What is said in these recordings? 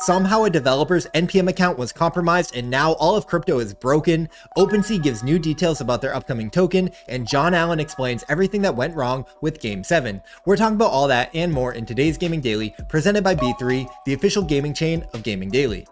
Somehow a developer's NPM account was compromised and now all of crypto is broken. OpenSea gives new details about their upcoming token, and John Allen explains everything that went wrong with Game 7. We're talking about all that and more in today's Gaming Daily, presented by B3, the official gaming chain of Gaming Daily.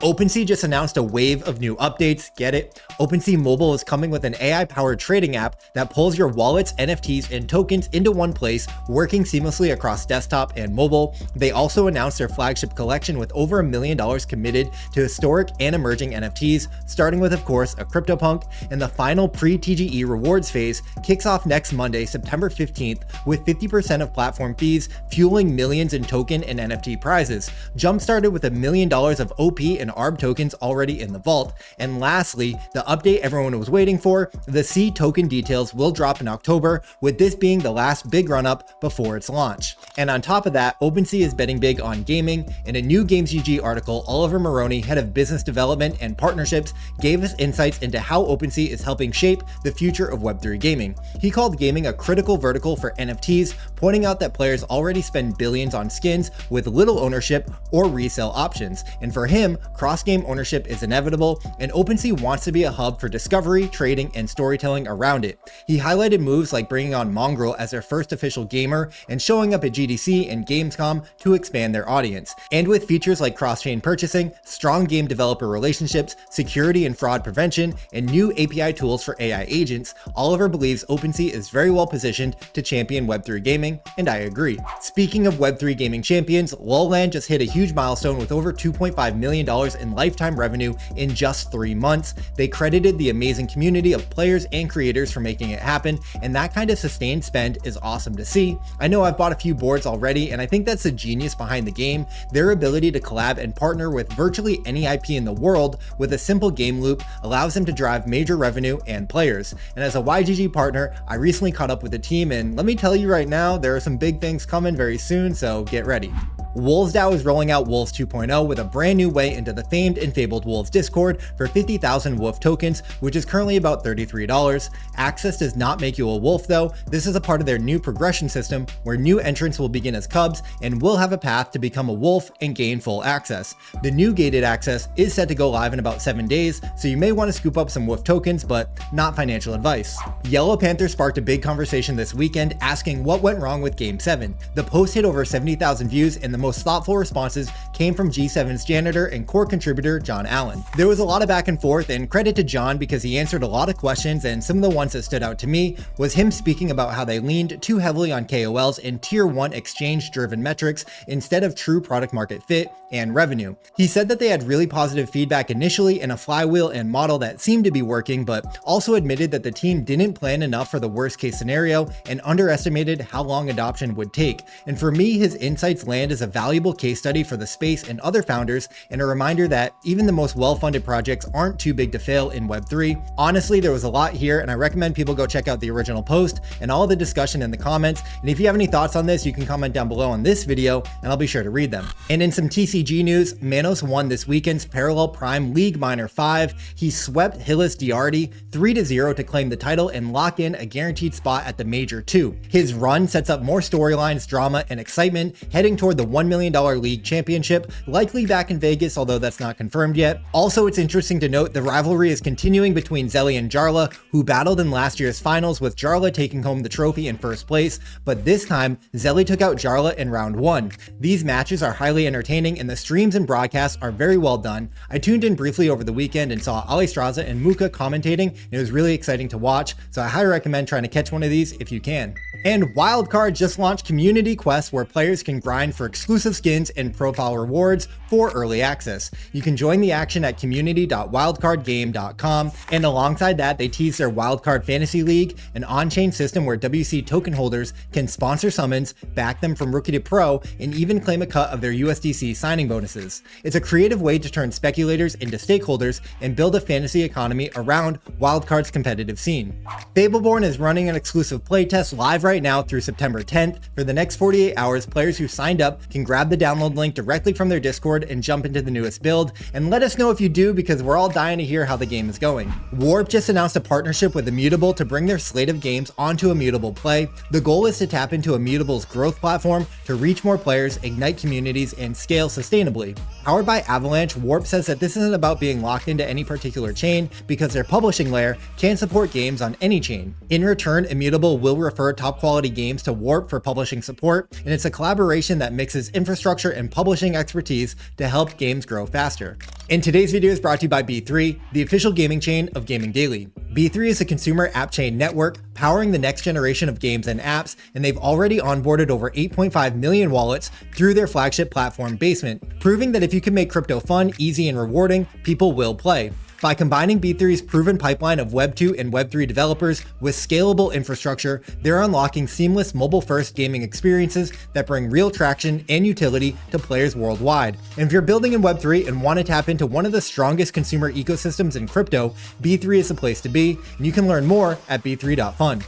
OpenSea just announced a wave of new updates. Get it? OpenSea Mobile is coming with an AI-powered trading app that pulls your wallets, NFTs, and tokens into one place, working seamlessly across desktop and mobile. They also announced their flagship collection with over $1 million committed to historic and emerging NFTs, starting with, of course, a CryptoPunk, and the final pre-TGE rewards phase kicks off next Monday, September 15th, with 50% of platform fees fueling millions in token and NFT prizes. Jump started with $1 million of OP and ARB tokens already in the vault. And lastly, the update everyone was waiting for, the C token details will drop in October, with this being the last big run-up before its launch. And on top of that, OpenSea is betting big on gaming. In a new GamesGG article, Oliver Maroney, head of business development and partnerships, gave us insights into how OpenSea is helping shape the future of Web3 gaming. He called gaming a critical vertical for NFTs, pointing out that players already spend billions on skins with little ownership or resale options. And for him, cross-game ownership is inevitable, and OpenSea wants to be a hub for discovery, trading, and storytelling around it. He highlighted moves like bringing on Mongrel as their first official gamer and showing up at GDC and Gamescom to expand their audience. And with features like cross-chain purchasing, strong game developer relationships, security and fraud prevention, and new API tools for AI agents, Oliver believes OpenSea is very well positioned to champion Web3 gaming, and I agree. Speaking of Web3 gaming champions, Lowland just hit a huge milestone with over $2.5 million in lifetime revenue in just 3 months. They credited the amazing community of players and creators for making it happen, and that kind of sustained spend is awesome to see. I know I've bought a few boards already, and I think that's the genius behind the game. Their ability to collab and partner with virtually any IP in the world with a simple game loop allows them to drive major revenue and players. And as a YGG partner, I recently caught up with the team, and let me tell you right now, there are some big things coming very soon, so get ready. WolvesDAO is rolling out Wolves 2.0 with a brand new way into the famed and fabled Wolves Discord for 50,000 WOOF tokens, which is currently about $33. Access does not make you a wolf though. This is a part of their new progression system where new entrants will begin as cubs and will have a path to become a wolf and gain full access. The new gated access is set to go live in about 7 days, so you may want to scoop up some WOOF tokens, but not financial advice. Yellow Panther sparked a big conversation this weekend asking what went wrong with Game 7. The post hit over 70,000 views, and the most thoughtful responses came from G7's janitor and core contributor John Allen. There was a lot of back and forth, and credit to John because he answered a lot of questions, and some of the ones that stood out to me was him speaking about how they leaned too heavily on KOLs and tier 1 exchange driven metrics instead of true product market fit and revenue. He said that they had really positive feedback initially and a flywheel and model that seemed to be working, but also admitted that the team didn't plan enough for the worst case scenario and underestimated how long adoption would take. And for me, his insights land as a valuable case study for the space and other founders, and a reminder that even the most well-funded projects aren't too big to fail in Web3. Honestly, there was a lot here, and I recommend people go check out the original post and all the discussion in the comments. And if you have any thoughts on this, you can comment down below on this video, and I'll be sure to read them. And in some TCG news, Manos won this weekend's Parallel Prime League Minor 5. He swept Hillis Diardi 3-0 to claim the title and lock in a guaranteed spot at the Major 2. His run sets up more storylines, drama, and excitement heading toward the $1 million league championship, likely back in Vegas, although that's not confirmed yet. Also, it's interesting to note the rivalry is continuing between Zelly and Jarla, who battled in last year's finals with Jarla taking home the trophy in first place, but this time Zelly took out Jarla in round 1. These matches are highly entertaining and the streams and broadcasts are very well done. I tuned in briefly over the weekend and saw Ali Straza and Muka commentating, and it was really exciting to watch, so I highly recommend trying to catch one of these if you can. And Wildcard just launched community quests where players can grind for exclusive skins and profile rewards for early access. You can join the action at community.wildcardgame.com, and alongside that, they tease their Wildcard Fantasy League, an on-chain system where WC token holders can sponsor summons, back them from rookie to pro, and even claim a cut of their USDC signing bonuses. It's a creative way to turn speculators into stakeholders and build a fantasy economy around Wildcard's competitive scene. Fableborn is running an exclusive playtest live right now through September 10th. For the next 48 hours, players who signed up can can grab the download link directly from their Discord and jump into the newest build, and let us know if you do because we're all dying to hear how the game is going. Warp just announced a partnership with Immutable to bring their slate of games onto Immutable Play. The goal is to tap into Immutable's growth platform to reach more players, ignite communities, and scale sustainably. Powered by Avalanche, Warp says that this isn't about being locked into any particular chain because their publishing layer can support games on any chain. In return, Immutable will refer top quality games to Warp for publishing support, and it's a collaboration that mixes infrastructure and publishing expertise to help games grow faster. And today's video is brought to you by B3, the official gaming chain of Gaming Daily. B3 is a consumer app chain network powering the next generation of games and apps, and they've already onboarded over 8.5 million wallets through their flagship platform Basement, proving that if you can make crypto fun, easy, and rewarding, people will play. By combining B3's proven pipeline of Web 2 and Web 3 developers with scalable infrastructure, they're unlocking seamless mobile-first gaming experiences that bring real traction and utility to players worldwide. And if you're building in Web 3 and want to tap into one of the strongest consumer ecosystems in crypto, B3 is the place to be, and you can learn more at b3.fun.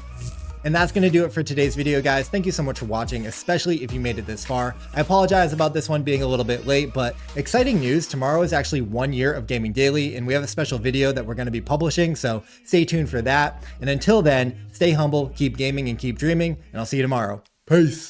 And that's going to do it for today's video, guys. Thank you so much for watching, especially if you made it this far. I apologize about this one being a little bit late, but exciting news. Tomorrow is actually 1 year of Gaming Daily, and we have a special video that we're going to be publishing, so stay tuned for that. And until then, stay humble, keep gaming, and keep dreaming, and I'll see you tomorrow. Peace.